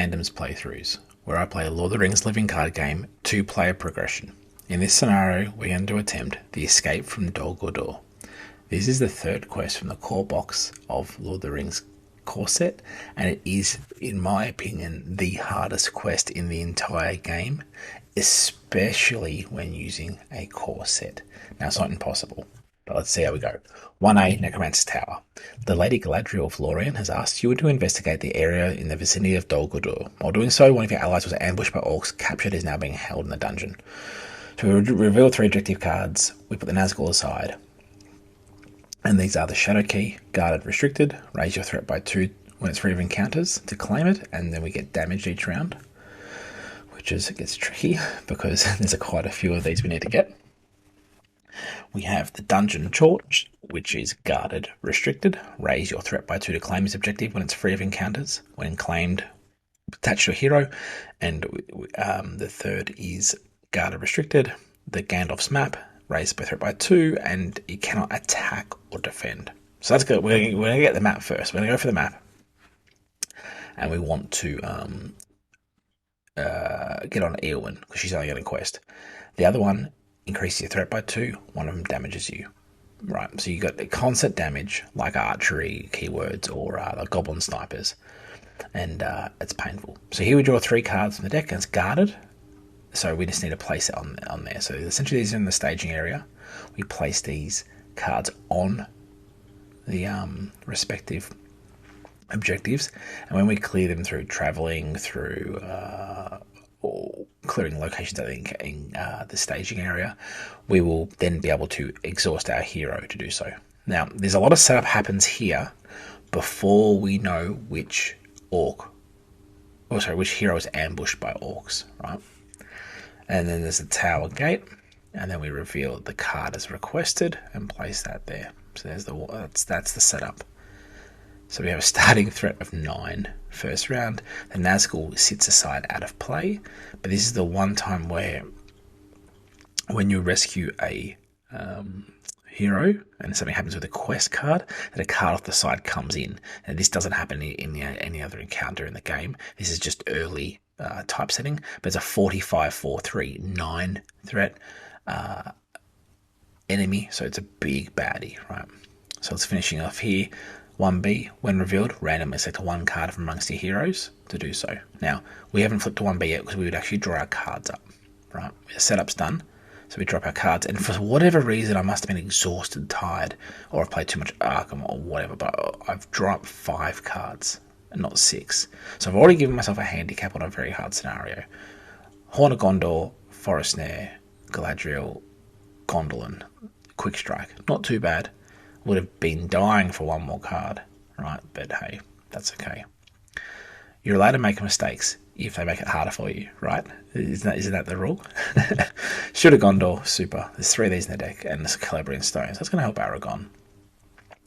Randoms playthroughs, where I play Lord of the Rings living card game 2-player progression. In this scenario, we're going to attempt the escape from Dol Guldur. This is the third quest from the core box of Lord of the Rings core set, and it is, in my opinion, the hardest quest in the entire game, especially when using a core set. Now, it's not impossible, but let's see how we go. 1A, Necromancer's Tower. The Lady Galadriel of Lorien has asked you to investigate the area in the vicinity of Dol Guldur. While doing so, one of your allies was ambushed by orcs, captured, is now being held in the dungeon. So we reveal 3 objective cards, we put the Nazgul aside, and these are the Shadow Key, Guarded, Restricted, raise your threat by 2 when it's free of encounters to claim it, and then we get damaged each round, which is, it gets tricky because there's quite a few of these we need to get. We have the Dungeon Torch, which is Guarded, Restricted, raise your threat by 2 to claim this objective when it's free of encounters. When claimed, attach to a hero, and the third is Guarded, Restricted, the Gandalf's Map, raise by threat by 2, and it cannot attack or defend. So that's good. We're going to get the map first. We're going to go for the map, and we want to get on Eowyn because she's only getting a quest. The other one increases your threat by 2. One of them damages you. Right, so you got the constant damage like archery keywords or the goblin snipers, and it's painful. So here we draw 3 cards from the deck, and it's guarded. So we just need to place it on there. So essentially these are in the staging area. We place these cards on the respective objectives, and when we clear them through traveling, through or clearing locations in the staging area, we will then be able to exhaust our hero to do so. Now, there's a lot of setup happens here before we know which which hero is ambushed by orcs, right? And then there's the tower gate, and then we reveal the card as requested and place that there. So there's that's the setup. So we have a starting threat of 9 first round. The Nazgul sits aside out of play, but this is the one time where when you rescue a hero and something happens with a quest card, that a card off the side comes in. And this doesn't happen in any other encounter in the game. This is just early typesetting, but it's a 45-4-3 9 threat enemy, so it's a big baddie, right? So it's finishing off here. 1B, when revealed, randomly select 1 card from amongst your heroes to do so. Now, we haven't flipped to 1B yet because we would actually draw our cards up, right? The setup's done, so we drop our cards, and for whatever reason, I must have been exhausted, tired, or I've played too much Arkham or whatever, but I've dropped 5 cards and not 6. So I've already given myself a handicap on a very hard scenario. Horn of Gondor, Forest Snare, Galadriel, Gondolin, Quick Strike. Not too bad. Would have been dying for 1 more card, right? But hey, that's okay. You're allowed to make mistakes if they make it harder for you, right? Isn't that the rule? Should have Gondor, super. There's 3 of these in the deck, and there's Calabrian Stone. So that's going to help Aragon.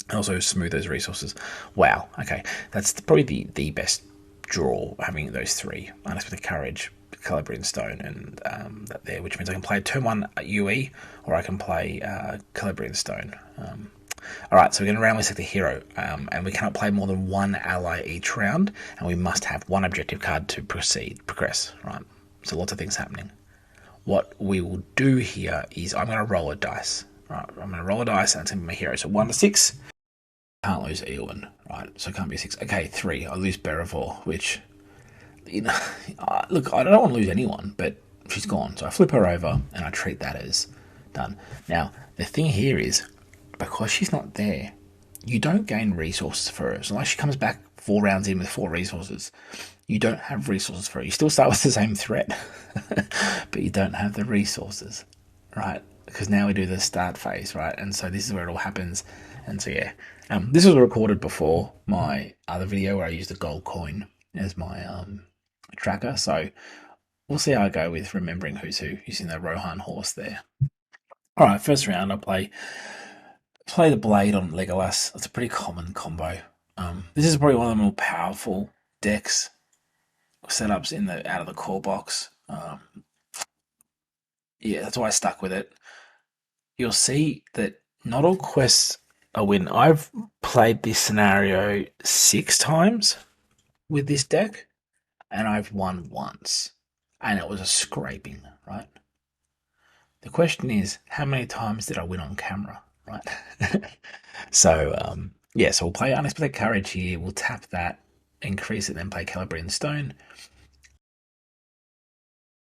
And also smooth those resources. Wow, okay. That's probably the best draw, having those 3. Unexpected Courage, Calabrian Stone, and that there, which means I can play turn 1 UE, or I can play Calabrian Stone. Alright, so we're going to randomly select a hero, and we cannot play more than 1 ally each round, and we must have 1 objective card to progress, right? So lots of things happening. What we will do here is I'm going to roll a dice, right? I'm going to roll a dice, and it's going to be my hero. So 1 to 6, can't lose Eowyn, right? So it can't be a 6. Okay, 3, I lose Beravor, which, you know, look, I don't want to lose anyone, but she's gone. So I flip her over, and I treat that as done. Now, the thing here is, because she's not there, you don't gain resources for her. So unless she comes back 4 rounds in with 4 resources, you don't have resources for her. You still start with the same threat, but you don't have the resources, right? Because now we do the start phase, right? And so this is where it all happens. And so yeah, this was recorded before my other video where I used the gold coin as my tracker. So we'll see how I go with remembering who's who using the Rohan horse there. All right, first round I play the Blade on Legolas. It's a pretty common combo. This is probably one of the more powerful decks setups out of the core box. Yeah, that's why I stuck with it. You'll see that not all quests are win. I've played this scenario 6 times with this deck, and I've won once, and it was a scraping, right? The question is, how many times did I win on camera, right? Yeah, so we'll play Unexpected Courage here. We'll tap that, increase it, then play Calibrian Stone.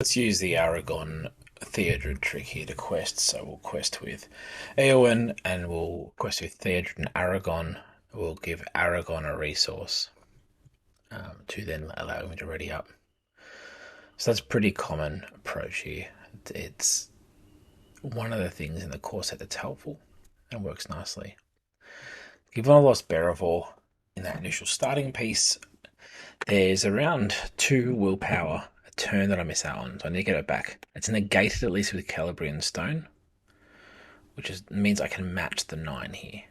Let's use the Aragon Theodred trick here to quest. So we'll quest with Eowyn and we'll quest with Theodred and Aragon. We'll give Aragon a resource to then allow him to ready up. So that's a pretty common approach here. It's one of the things in the core set that's helpful and works nicely. Given I lost Beravor in that initial starting piece, there's around 2 willpower a turn that I miss out on, so I need to get it back. It's negated at least with Calibrian Stone, which means I can match the 9 here.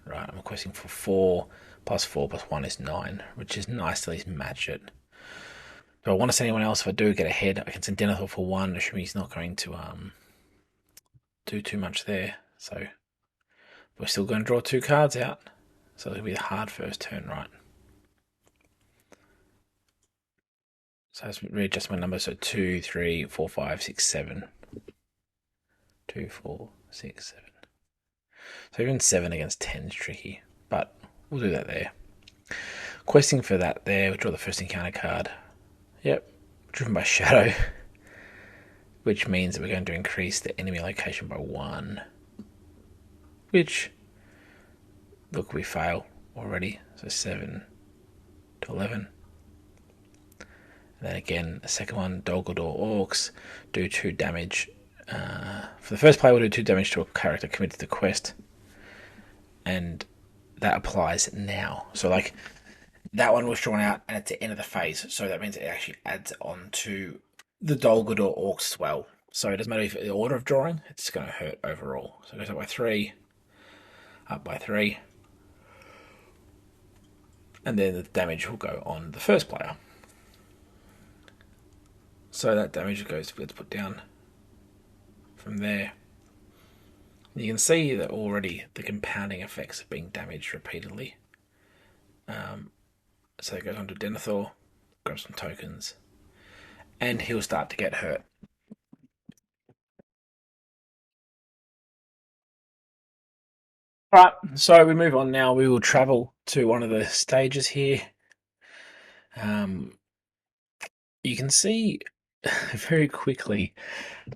Right, I'm requesting for 4 plus 4 plus 1 is 9, which is nice to at least match it. Do I want to send anyone else? If I do get ahead, I can send Denethor for 1, assuming he's not going to do too much there. So we're still going to draw 2 cards out, so it'll be a hard first turn, right? So let's readjust my number. So 2, 3, 4, 5, 6, 7. 2, 4, 6, 7. So even 7 against 10 is tricky, but we'll do that there. Questing for that there, we draw the first encounter card. Yep, driven by Shadow, which means that we're going to increase the enemy location by 1. Which, look, we fail already. So 7 to 11. And then again, the second one, Dol Guldur Orcs, do 2 damage. For the first play, we'll do 2 damage to a character committed to the quest. And that applies now. So, like, that one was drawn out and it's the end of the phase. So that means it actually adds on to the Dol Guldur Orcs as well. So it doesn't matter if the order of drawing, it's going to hurt overall. So it goes up by 3, up by 3. And then the damage will go on the first player. So that damage gets put down from there. You can see that already the compounding effects of being damaged repeatedly. So it goes on to Denethor, grab some tokens, and he'll start to get hurt. Alright, so we move on now. We will travel to one of the stages here. You can see very quickly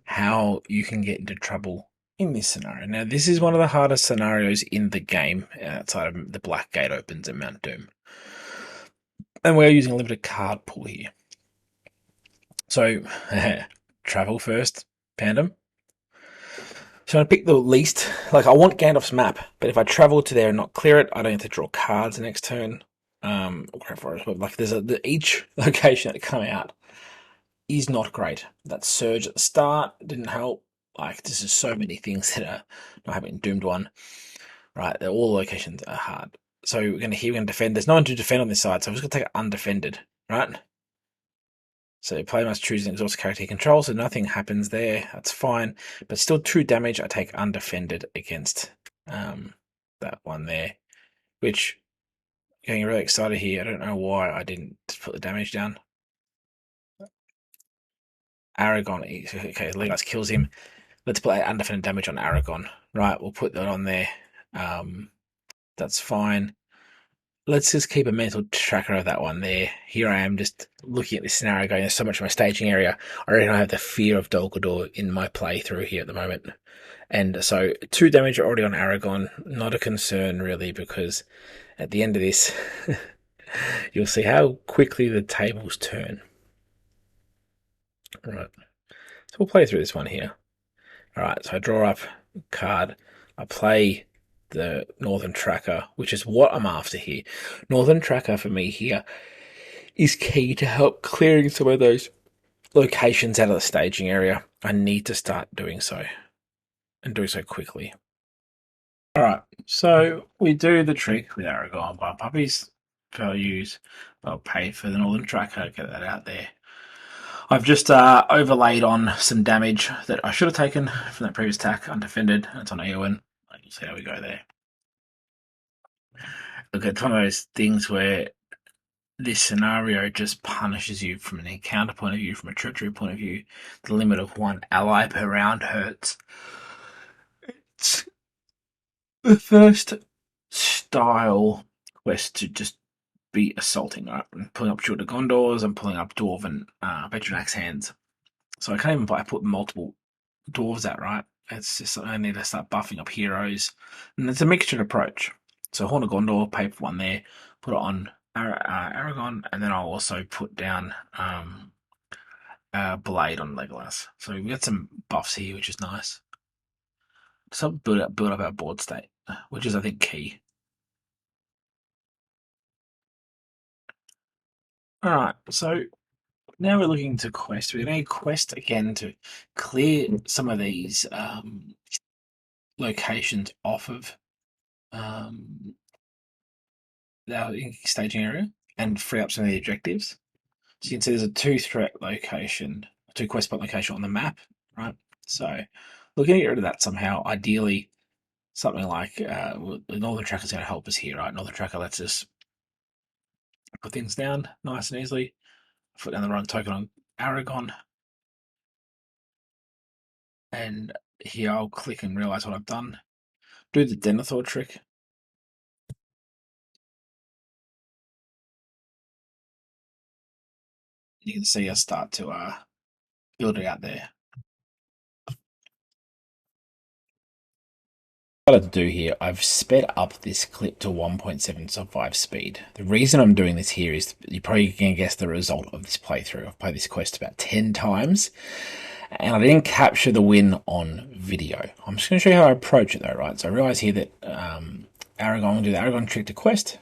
how you can get into trouble in this scenario. Now, this is one of the hardest scenarios in the game outside of the Black Gate opens at Mount Doom. And we're using a limited card pool here. So, travel first, Pandem. So I pick the least, like I want Gandalf's map, but if I travel to there and not clear it, I don't have to draw cards the next turn. Like there's each location that come out is not great. That surge at the start didn't help. Like this is so many things that are not having Doomed one. Right, all locations are hard. So we're gonna defend. There's no one to defend on this side, so I'm just gonna take it undefended, right? So the player must choose an exhausted character he controls, so nothing happens there. That's fine. But still 2 damage I take undefended against that one there. Which, getting really excited here. I don't know why I didn't put the damage down. Aragon, okay, Legolas kills him. Let's play undefended damage on Aragon. Right, we'll put that on there. That's fine. Let's just keep a mental tracker of that one there. Here I am just looking at this scenario going, there's so much of my staging area. I already have the fear of Dol Guldur in my playthrough here at the moment. And so 2 damage already on Aragon. Not a concern really, because at the end of this, you'll see how quickly the tables turn. Right. So we'll play through this one here. Alright, so I draw up a card. I play the Northern Tracker, which is what I'm after here. Northern Tracker for me here is key to help clearing some of those locations out of the staging area. I need to start doing so, and doing so quickly. Alright, so we do the trick with Aragon. Buy puppies, values, I'll pay for the Northern Tracker, get that out there. I've just overlaid on some damage that I should have taken from that previous attack, undefended, and it's on Eowyn. You'll see how we go there. Look, it's one of those things where this scenario just punishes you from an encounter point of view, from a treachery point of view. The limit of one ally per round hurts. It's the first style quest to just be assaulting, right? I'm pulling up Dol Guldur, I'm pulling up Dwarven Veteran Axe Hands. So I can't even put multiple dwarves out, right? It's just I need to start buffing up heroes, and it's a mixtured approach. So Horn of Gondor, pay for one there, put it on Aragon, and then I'll also put down Blade on Legolas. So we got some buffs here, which is nice. So build up our board state, which is I think key. All right, so now we're looking to quest. We're going to quest again to clear some of these locations off of our staging area and free up some of the objectives. So you can see there's a 2-threat location, 2 quest point location on the map, right? So looking to get rid of that somehow. Ideally, something like the Northern Tracker is going to help us here, right? Northern Tracker lets us put things down nice and easily. Put down the wrong token on Aragon. And here I'll click and realize what I've done. Do the Denethor trick. You can see us start to build it out there. What I've got to do here, I've sped up this clip to 1.75 speed. The reason I'm doing this here is you probably can guess the result of this playthrough. I've played this quest about 10 times and I didn't capture the win on video. I'm just going to show you how I approach it though, right? So I realize here that Aragon will do the Aragon trick to quest.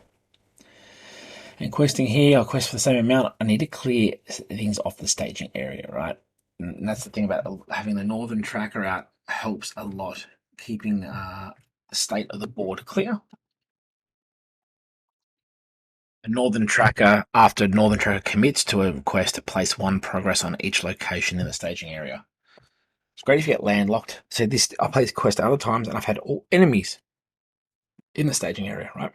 And questing here, I'll quest for the same amount. I need to clear things off the staging area, right? And that's the thing about having the Northern Tracker out helps a lot, keeping the state of the board clear. A Northern Tracker, after Northern Tracker commits to a quest, to place 1 progress on each location in the staging area. It's great if you get landlocked. So I play this quest other times and I've had all enemies in the staging area, right?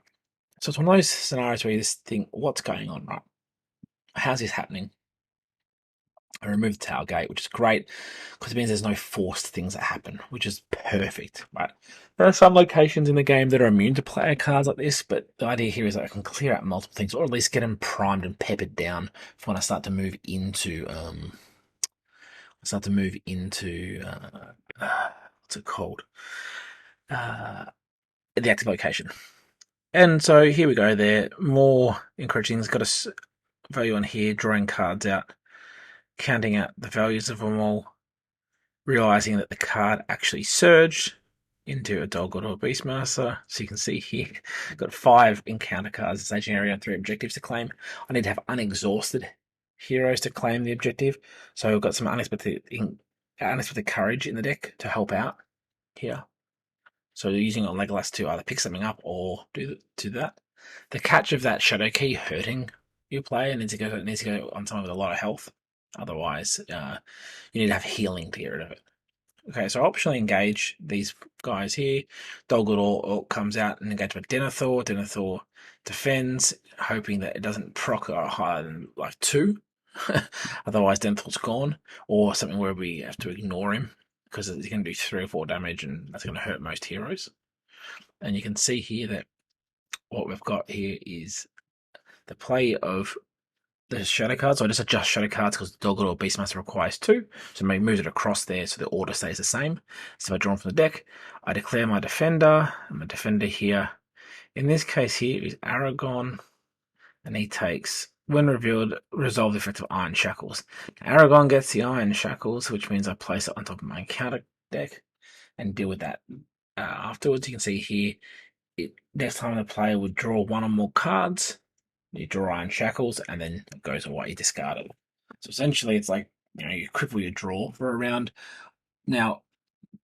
So it's one of those scenarios where you just think, what's going on, right? How's this happening? I removed the tower gate, which is great because it means there's no forced things that happen, which is perfect, right? There are some locations in the game that are immune to player cards like this, but the idea here is that I can clear out multiple things, or at least get them primed and peppered down for when I start to move into what's it called? The active location. And so here we go there. More encouraging. It's got a value on here, drawing cards out, counting out the values of them all, realizing that the card actually surged into a Dol Guldur Beastmaster. So you can see here, I've got 5 encounter cards in staging area and 3 objectives to claim. I need to have unexhausted heroes to claim the objective. So I've got some unexpected courage in the deck to help out here. So using on Legolas to either pick something up or do that. The catch of that Shadow Key hurting your player needs to go on someone with a lot of health. Otherwise, you need to have healing to get rid of it. Okay, so I optionally engage these guys here. Dol Guldur comes out and engage with Denethor. Denethor defends, hoping that it doesn't proc higher than like 2. Otherwise, Denethor's gone. Or something where we have to ignore him because he's going to do 3 or 4 damage and that's going to hurt most heroes. And you can see here that what we've got here is the play of the shadow cards. So I just adjust shadow cards because the Dol Guldur Beastmaster requires 2. So I move it across there so the order stays the same. So if I draw them from the deck, I declare my defender. And my defender here, in this case here, is Aragon. And he takes, when revealed, resolve the effect of Iron Shackles. Aragon gets the Iron Shackles, which means I place it on top of my encounter deck and deal with that afterwards. You can see here, next time the player would draw 1 or more cards, you draw Iron Shackles, and then it goes away, you discard it. So essentially, it's like, you cripple your draw for a round. Now,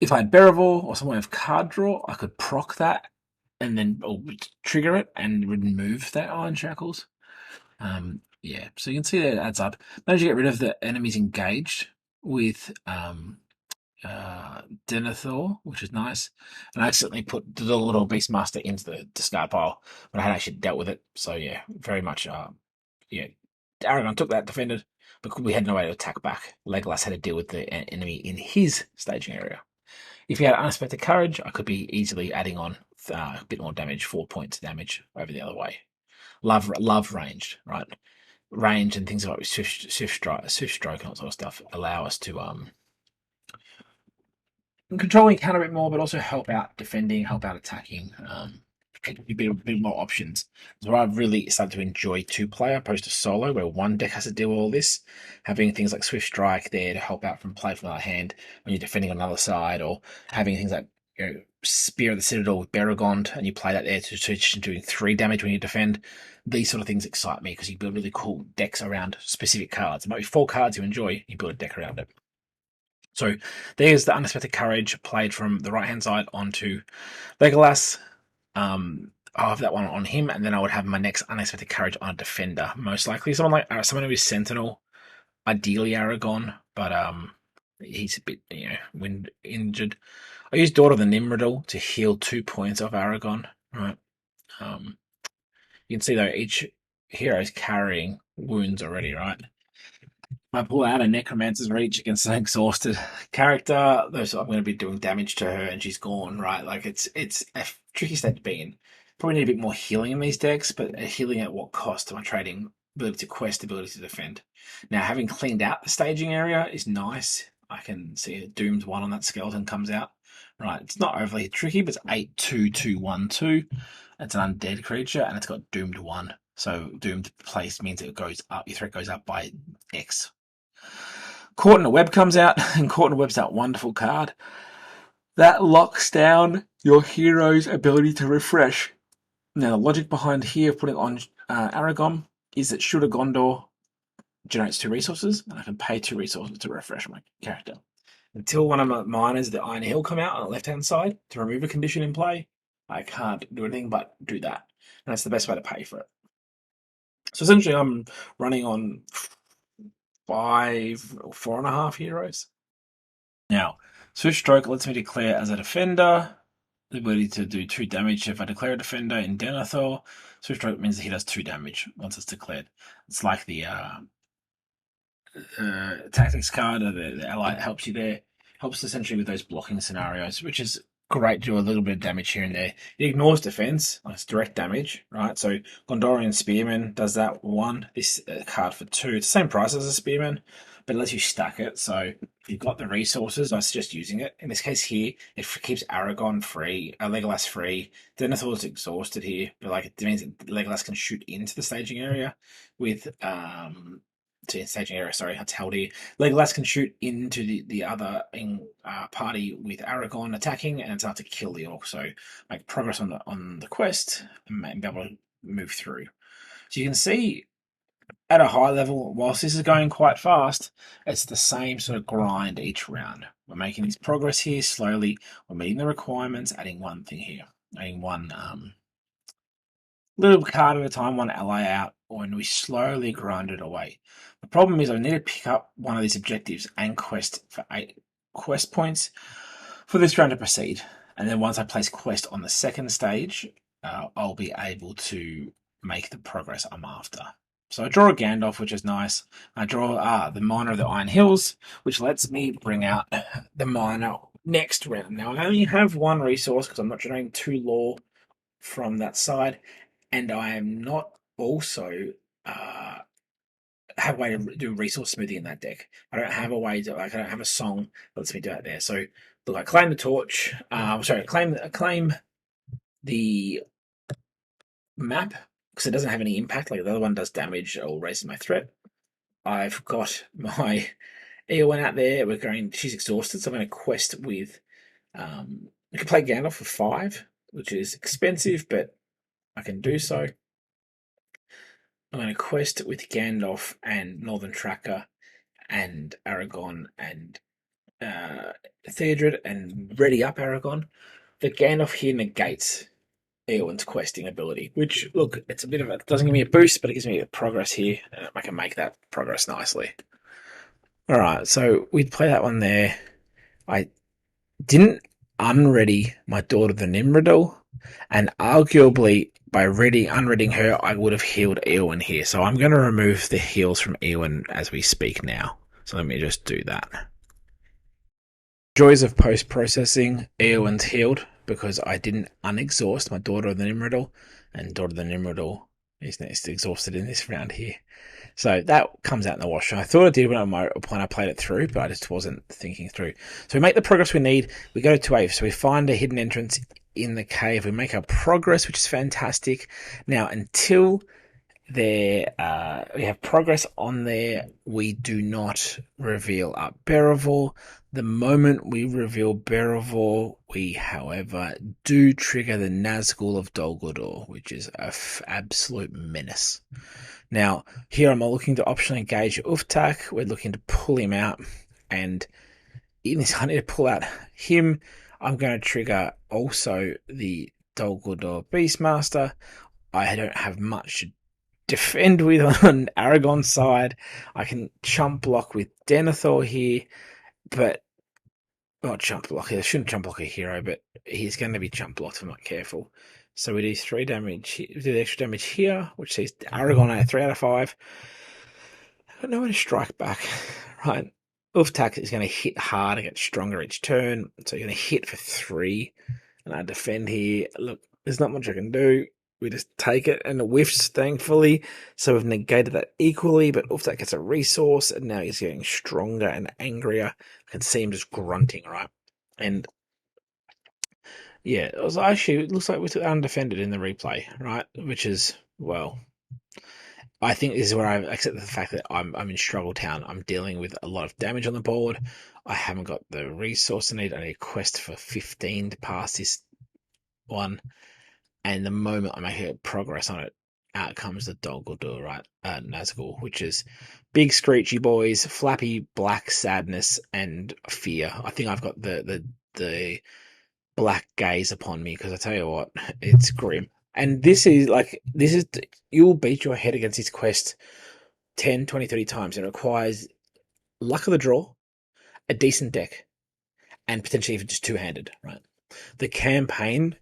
if I had Beravor or someone with card draw, I could proc that and then trigger it and remove that Iron Shackles. Yeah, so you can see that it adds up. Manage to get rid of the enemies engaged with Denethor, which is nice. And I accidentally put the little Beastmaster into the discard pile, but I had actually dealt with it. So yeah, very much Aragorn took that, defended, but we had no way to attack back. Legolas had to deal with the enemy in his staging area. If he had unexpected courage, I could be easily adding on a bit more damage, 4 points of damage over the other way. Love ranged, right? Range and things like swift stroke and all sort of stuff allow us to control encounter a bit more, but also help out defending, help out attacking. A bit more options. So I've really started to enjoy two-player opposed to solo, where one deck has to deal with all this. Having things like Swift Strike there to help out from play from another hand when you're defending on another side, or having things like Spear of the Citadel with Baragond, and you play that there to doing 3 damage when you defend. These sort of things excite me because you build really cool decks around specific cards. It might be 4 cards you enjoy, you build a deck around it. So there's the Unexpected Courage played from the right-hand side onto Legolas. I'll have that one on him, and then I would have my next Unexpected Courage on a defender, most likely someone who is Sentinel, ideally Aragon, but he's a bit wind injured. I use Daughter of the Nimrodal to heal 2 points of Aragon. Right, you can see though each hero is carrying wounds already. Right, I pull out a Necromancer's Reach against an exhausted character, so I'm going to be doing damage to her, and she's gone. Right, like it's a tricky state to be in. Probably need a bit more healing in these decks, but healing at what cost? Am I trading ability to quest, ability to defend? Now, having cleaned out the staging area is nice. I can see a doomed 1 on that skeleton comes out. Right, it's not overly tricky, but it's 8/2/2/1/2. It's an undead creature, and it's got doomed 1. So doomed place means it goes up. Your threat goes up by X. Caught in a Web comes out, and Caught in a Web's that wonderful card that locks down your hero's ability to refresh. Now, the logic behind here putting on Aragon is that Shooter Gondor generates 2 resources, and I can pay 2 resources to refresh my character. Until one of my miners, the Iron Hill, come out on the left-hand side to remove a condition in play, I can't do anything but do that. And that's the best way to pay for it. So essentially, I'm running on 5 or 4.5 heroes. Now, Swift Stroke lets me declare as a defender the ability to do 2 damage. If I declare a defender in Denethor, Swift Stroke means that he does 2 damage once it's declared. It's like the tactics card, or the ally helps you there. Helps essentially with those blocking scenarios, which is great to do a little bit of damage here and there. It ignores defense, like it's direct damage, right? So Gondorian Spearman does that 1. This card for 2. It's the same price as a Spearman, but it lets you stack it. So if you've got the resources, I suggest using it. In this case here, it keeps Aragon free, Legolas free. Denethor's exhausted here, but like it means that Legolas can shoot into the staging area with staging area. Sorry, that's held here. Legolas can shoot into the other party with Aragon attacking, and it's hard to kill the orc. So make progress on the quest and be able to move through. So you can see at a high level, whilst this is going quite fast, it's the same sort of grind each round. We're making this progress here slowly. We're meeting the requirements, adding one thing here, adding one little card at a time, one ally out, and we slowly grind it away. The problem is I need to pick up one of these objectives and quest for 8 quest points for this round to proceed. And then once I place quest on the second stage, I'll be able to make the progress I'm after. So I draw a Gandalf, which is nice. I draw the Miner of the Iron Hills, which lets me bring out the Miner next round. Now, I only have 1 resource because I'm not generating 2 lore from that side, and I am not also have a way to do resource smoothing in that deck. I don't have a way to, I don't have a song that lets me do that there. So look, I claim the torch. Claim the map because it doesn't have any impact. Like the other one does damage or raises my threat. I've got my Eowyn out there. She's exhausted, so I'm going to quest with. I can play Gandalf for 5, which is expensive, but I can do so. I'm going to quest with Gandalf and Northern Tracker and Aragon and Theodred and ready up Aragon. The Gandalf here negates Eowyn's questing ability, which, look, it's a bit of it doesn't give me a boost, but it gives me a progress here, and I can make that progress nicely. All right, so we'd play that one there. I didn't unready my Daughter of the Nimrodal And arguably, by unreading her, I would have healed Eowyn here. So I'm going to remove the heals from Eowyn as we speak now. So let me just do that. Joys of post-processing, Eowyn's healed because I didn't unexhaust my Daughter of the Nimrodal, and Daughter of the Nimrodal is next exhausted in this round here. So that comes out in the wash. I thought I did when I played it through, but I just wasn't thinking through. So we make the progress we need. We go to 2A. So we find a hidden entrance in the cave. We make our progress, which is fantastic. Now, until we have progress on there, we do not reveal up Beravor. The moment we reveal Beravor, we, however, do trigger the Nazgul of Dol Guldur, which is an absolute menace. Now, here I'm looking to optionally engage Uftak. We're looking to pull him out, and in this, I need to pull out him. I'm going to trigger also the Dol Guldur Beastmaster. I don't have much to defend with on Aragon's side. I can chump block with Denethor here, but not chump block. I shouldn't chump block a hero, but he's going to be chump blocked if I'm not careful. So we do 3 damage. We do the extra damage here, which sees Aragon at 3 out of 5. I've got no way to strike back, right? Uftak is going to hit hard and get stronger each turn, so you're going to hit for 3, and I defend here. Look, there's not much I can do. We just take it, and it whiffs, thankfully. So we've negated that equally, but Uftak gets a resource, and now he's getting stronger and angrier. I can see him just grunting, right? And yeah, it looks like we took undefended in the replay, right? Which is, well, I think this is where I accept the fact that I'm in Struggle Town. I'm dealing with a lot of damage on the board. I haven't got the resource I need. I need a quest for 15 to pass this one. And the moment I make progress on it, out comes the Dol Guldur, right? Nazgul, which is big screechy boys, flappy black sadness and fear. I think I've got the black gaze upon me, because I tell you what, it's grim. And this is you'll beat your head against this quest 10, 20, 30 times. It requires luck of the draw, a decent deck, and potentially even just two-handed, right? The campaign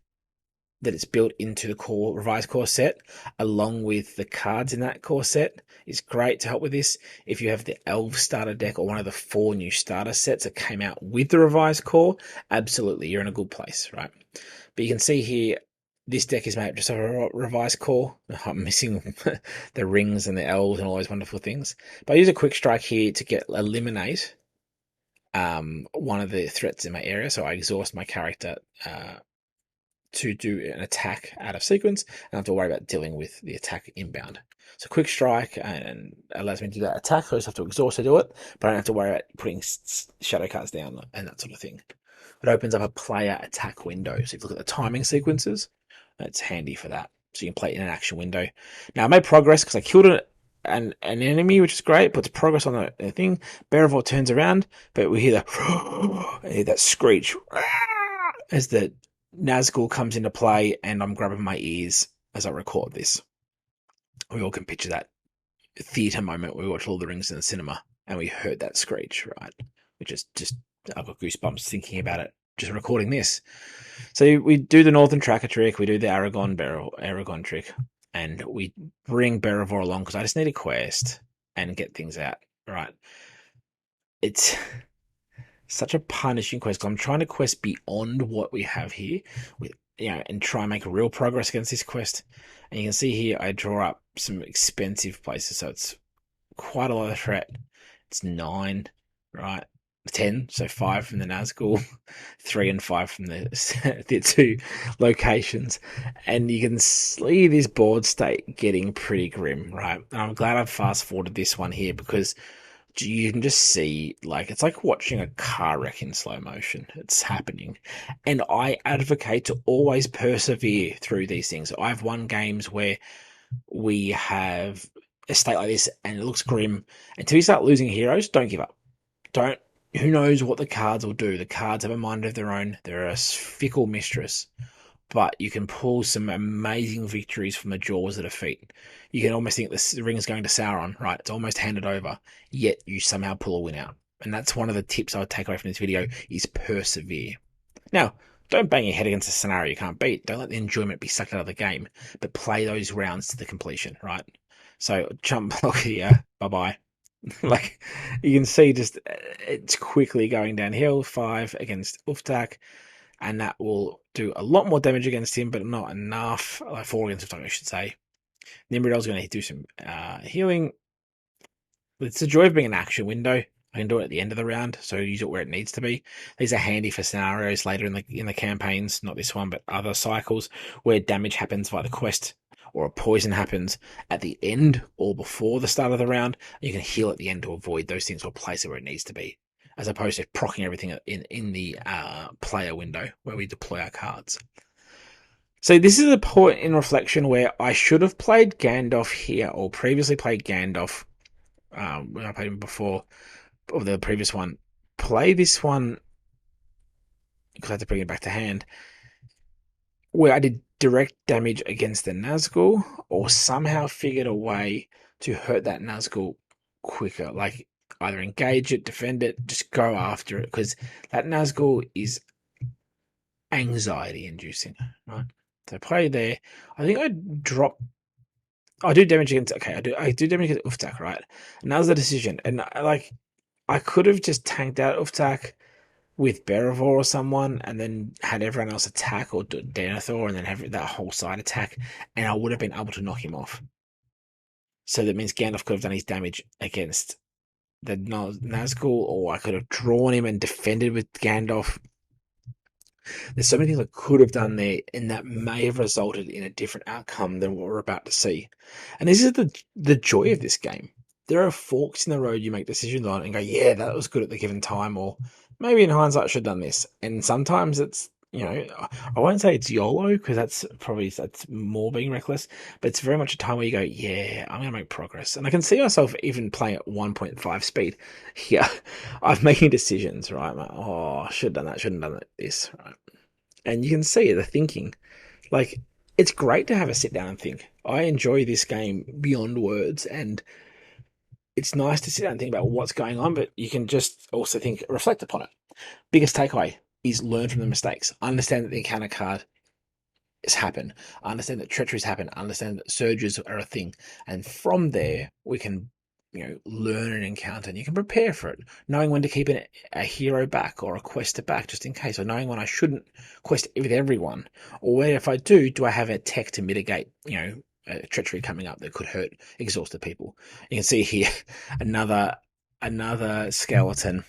that it's built into the revised core set, along with the cards in that core set, is great to help with this. If you have the Elf starter deck or one of the 4 new starter sets that came out with the revised core, absolutely, you're in a good place, right? But you can see here, this deck is made up just of a revised core. I'm missing the rings and the elves and all those wonderful things. But I use a quick strike here to eliminate one of the threats in my area. So I exhaust my character to do an attack out of sequence, and I don't have to worry about dealing with the attack inbound. So quick strike and allows me to do that attack. So I just have to exhaust to do it, but I don't have to worry about putting shadow cards down and that sort of thing. It opens up a player attack window. So if you look at the timing sequences, it's handy for that. So you can play it in an action window. Now I made progress because I killed an enemy, which is great. Puts progress on the thing. Beravor turns around, but we hear that screech as the Nazgul comes into play, and I'm grabbing my ears as I record this. We all can picture that theatre moment where we watch Lord of the Rings in the cinema and we heard that screech, right? Which is just, I've got goosebumps thinking about it, just recording this. So we do the Northern Tracker trick, we do the Aragon trick, and we bring Beravor along because I just need a quest and get things out, right? It's such a punishing quest because I'm trying to quest beyond what we have here, and try and make real progress against this quest. And you can see here I draw up some expensive places, so it's quite a lot of threat. It's 9, right? 10, so 5 from the Nazgul, 3 and 5 from the 2 locations, and you can see this board state getting pretty grim, right? And I'm glad I've fast forwarded this one here because you can just see, it's like watching a car wreck in slow motion. It's happening. And I advocate to always persevere through these things. I've won games where we have a state like this and it looks grim. Until you start losing heroes, don't give up. Who knows what the cards will do? The cards have a mind of their own. They're a fickle mistress. But you can pull some amazing victories from the jaws of defeat. You can almost think the ring's going to Sauron, right? It's almost handed over, yet you somehow pull a win out. And that's one of the tips I would take away from this video is persevere. Now, don't bang your head against a scenario you can't beat. Don't let the enjoyment be sucked out of the game, but play those rounds to the completion, right? So jump block here, bye bye. Like you can see, just it's quickly going downhill. 5 against Uftak, and that will do a lot more damage against him, but not enough. Like 4 against Uftak, I should say. Nimrodol's going to do some healing. It's the joy of being an action window. I can do it at the end of the round, so use it where it needs to be. These are handy for scenarios later in the campaigns, not this one, but other cycles where damage happens via the quest or a poison happens at the end or before the start of the round. You can heal at the end to avoid those things or place it where it needs to be, as opposed to procking everything in the player window where we deploy our cards. So this is a point in reflection where I should have played Gandalf here, or previously played Gandalf when I played him before, or the previous one. Play this one, because I had to bring it back to hand, where I did direct damage against the Nazgul, or somehow figured a way to hurt that Nazgul quicker. Like either engage it, defend it, just go after it, because that Nazgul is anxiety inducing, right? So play there. I think I drop. I do damage against. Okay, I do damage against Uftak, right? And that was the decision. And I could have just tanked out Uftak with Beravor or someone, and then had everyone else attack, or Denethor, and then have that whole side attack, and I would have been able to knock him off. So that means Gandalf could have done his damage against the Nazgul, or I could have drawn him and defended with Gandalf. There's so many things I could have done there, and that may have resulted in a different outcome than what we're about to see. And this is the joy of this game. There are forks in the road you make decisions on and go, yeah, that was good at the given time, or maybe in hindsight I should have done this. And sometimes it's, I won't say it's YOLO, because that's more being reckless, but it's very much a time where you go, yeah, I'm going to make progress. And I can see myself even playing at 1.5 speed here. I'm making decisions, right? I'm like, oh, I should have done that, shouldn't have done this, right? And you can see the thinking. Like, it's great to have a sit down and think. I enjoy this game beyond words, and it's nice to sit down and think about what's going on, but you can just also reflect upon it. Biggest takeaway is learn from the mistakes. Understand that the encounter card has happened. Understand that treacheries happen. Understand that surges are a thing. And from there, we can learn an encounter, and you can prepare for it, knowing when to keep a hero back or a quester back just in case, or knowing when I shouldn't quest with everyone, or where if I do I have a tech to mitigate a treachery coming up that could hurt exhausted people. You can see here another skeleton,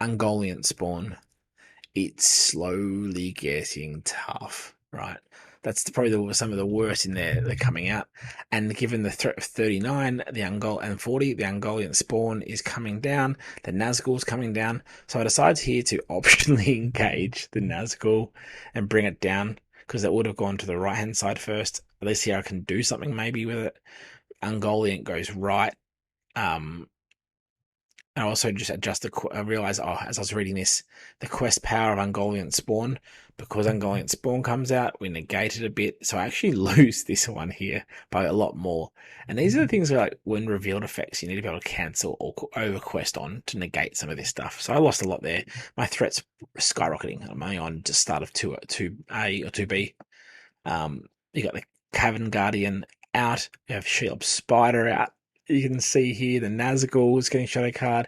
Ungoliant spawn. It's slowly getting tough, right? That's probably some of the worst in there that are coming out. And given the threat of 39, and 40, the Ungoliant spawn is coming down. The Nazgul's coming down. So I decided here to optionally engage the Nazgul and bring it down, because that would have gone to the right-hand side first. At least here I can do something maybe with it. Ungoliant goes right. And I also just I realized, as I was reading this, the quest power of Ungoliant Spawn, because Ungoliant Spawn comes out, we negate it a bit. So I actually lose this one here by a lot more. And these are the things where, like, when revealed effects, you need to be able to cancel or over quest on to negate some of this stuff. So I lost a lot there. My threat's skyrocketing. I'm only on just start of 2A or 2B. You got the Cavern Guardian out. You have Shelob Spider out. You can see here the Nazgul is getting shadow card.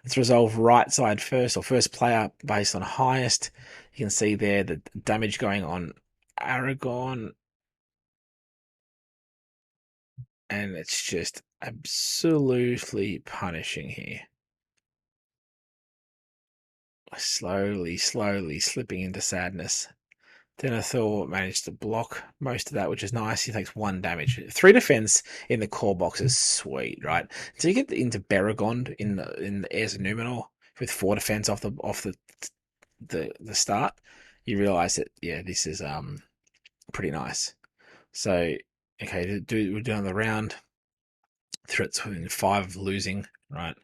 Let's resolve right side first, or first player based on highest. You can see there the damage going on Aragorn. And it's just absolutely punishing here. Slowly slipping into sadness. Denethor managed to block most of that, which is nice. He takes 1 damage. 3 defense in the core box is sweet, right? So you get into Baragond in the Heirs of Numenor with 4 defense off the start. You realize that, yeah, this is pretty nice. So okay, we're doing the round. Threats within 5 of losing, right?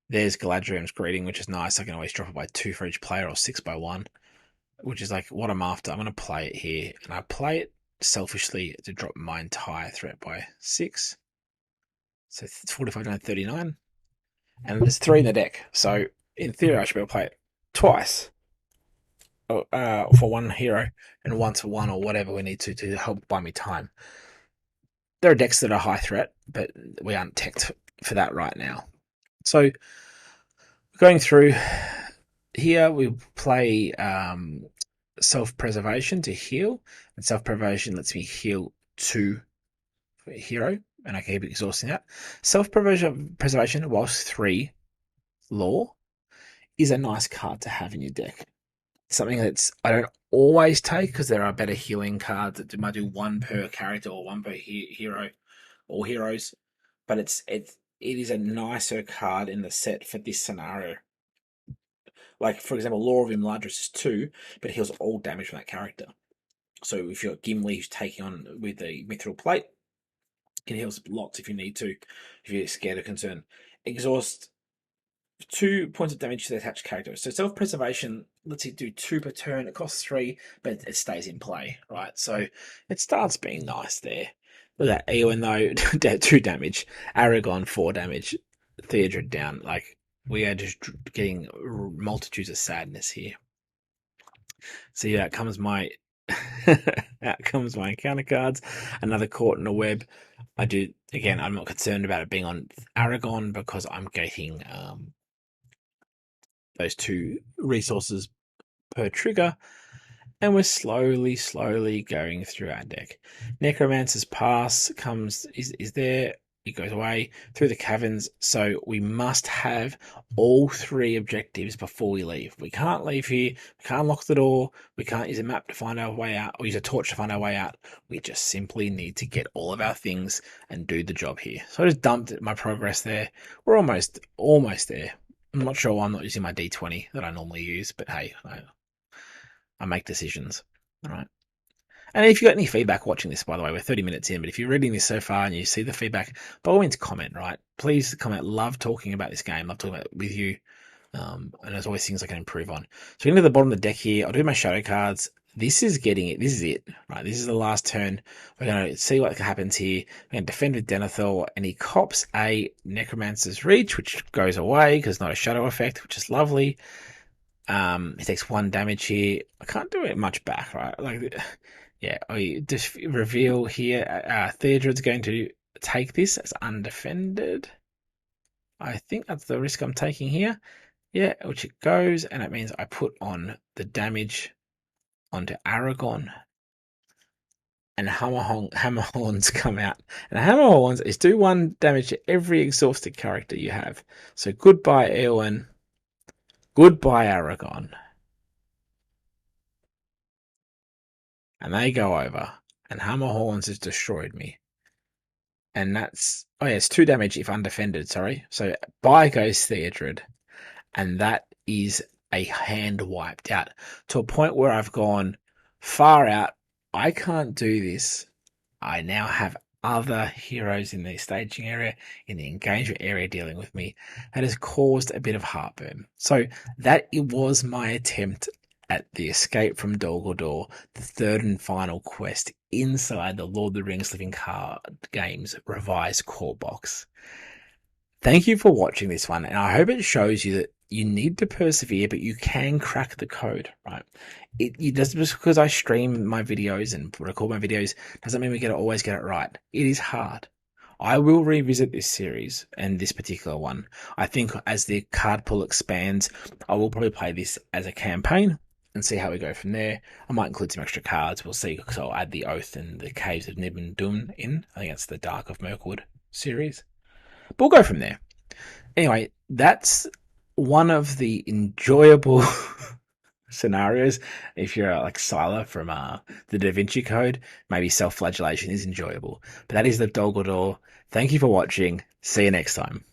There's Galadriel's greeting, which is nice. I can always drop it by 2 for each player, or 6 by 1. Which is like what I'm after. I'm going to play it here, and I play it selfishly to drop my entire threat by 6. So it's 45 down to 39. And there's 3 in the deck. So in theory, I should be able to play it twice. for one hero and once for one or whatever we need to help buy me time. There are decks that are high threat, but we aren't teched for that right now. So going through here, we play self-preservation to heal, and self-preservation lets me heal 2 for a hero, and I can keep exhausting that. Self-preservation, whilst 3 lore, is a nice card to have in your deck. Something that's I don't always take because there are better healing cards that might do 1 per character or 1 per hero or heroes, but it is a nicer card in the set for this scenario. Like, for example, Law of Imladris is 2, but it heals all damage from that character. So if you're Gimli who's taking on with the Mithril Plate, you can heal lots if you need to, if you're scared or concerned. Exhaust 2 points of damage to the attached character. So self-preservation lets you do 2 per turn. It costs 3, but it stays in play, right? So it starts being nice there. Look at that, even though 2 damage, Aragon 4 damage, Theodred down. Like, we are just getting multitudes of sadness here. So yeah, out comes my encounter cards. Another Caught in a Web. I do again. I'm not concerned about it being on Aragon because I'm getting those 2 resources per trigger, and we're slowly going through our deck. Necromancer's Pass is there. It goes away through the caverns, so we must have all 3 objectives before we leave. We can't leave here. We can't lock the door. We can't use a map to find our way out or use a torch to find our way out. We just simply need to get all of our things and do the job here. So I just dumped my progress there. We're almost there. I'm not sure why I'm not using my D20 that I normally use, but hey, I make decisions. All right. And if you got any feedback watching this, by the way, we're 30 minutes in, but if you're reading this so far and you see the feedback, by all means comment, right? Please comment. Love talking about this game. Love talking about it with you. And there's always things I can improve on. So we're into the bottom of the deck here. I'll do my shadow cards. This is it, right? This is the last turn. We're going to see what happens here. We're going to defend with Denethor, and he cops a Necromancer's Reach, which goes away because it's not a shadow effect, which is lovely. He takes 1 damage here. I can't do it much back, right? Like, yeah, I just reveal here. Theodred's going to take this as undefended. I think that's the risk I'm taking here. Yeah, which it goes, and it means I put on the damage onto Aragon. And Hammerhorns come out. And Hammerhorns is do 1 damage to every exhausted character you have. So goodbye, Eowyn. Goodbye, Aragon. And they go over. And Hammerhorns has destroyed me. And that's... Oh, yeah, it's 2 damage if undefended, sorry. So by goes Theodred. And that is a hand wiped out. To a point where I've gone far out. I can't do this. I now have other heroes in the staging area, in the engagement area dealing with me. That has caused a bit of heartburn. So that it was my attempt at the escape from Dol Guldur, the 3rd and final quest inside the Lord of the Rings Living Card Games revised core box. Thank you for watching this one, and I hope it shows you that you need to persevere, but you can crack the code, right? It does, just because I stream my videos and record my videos doesn't mean we always get it right. It is hard. I will revisit this series and this particular one. I think as the card pool expands, I will probably play this as a campaign and see how we go from there. I might include some extra cards. We'll see, because I'll add the Oath and the Caves of Nib and Dun in. I think that's the Dark of Mirkwood series. But we'll go from there. Anyway, that's one of the enjoyable scenarios. If you're like Scylla from the Da Vinci Code, maybe self-flagellation is enjoyable. But that is the Dol Guldur. Thank you for watching. See you next time.